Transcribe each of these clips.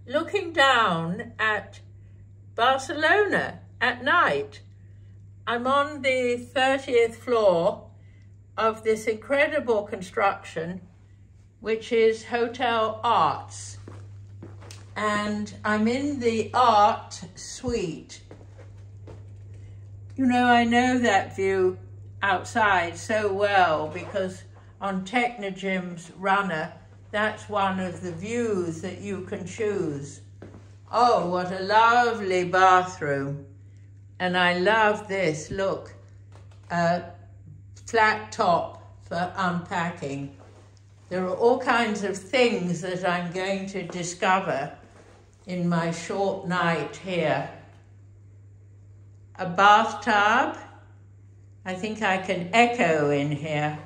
looking down at Barcelona at night. I'm on the 30th floor of this incredible construction, which is Hotel Arts. And I'm in the art suite. You know, I know that view outside so well because on Technogym's runner, that's one of the views that you can choose. Oh, what a lovely bathroom. And I love this, look, a flat top for unpacking. There are all kinds of things that I'm going to discover in my short night here. A bathtub. I think I can echo in here.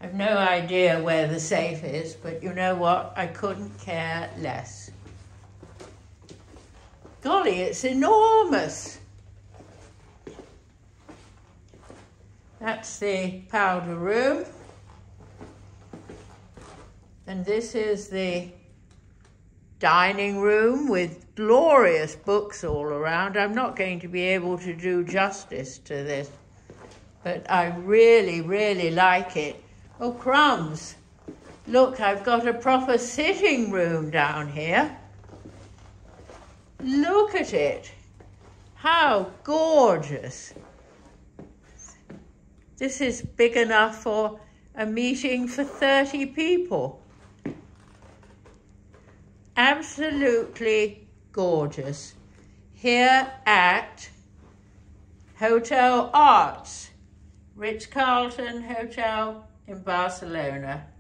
I've no idea where the safe is, but you know what? I couldn't care less. Golly, it's enormous. That's the powder room. And this is the dining room with glorious books all around. I'm not going to be able to do justice to this, but I really, really like it. Oh, crumbs. Look, I've got a proper sitting room down here. Look at it. How gorgeous. This is big enough for a meeting for 30 people. Absolutely gorgeous. Here at Hotel Arts, Ritz-Carlton Hotel in Barcelona.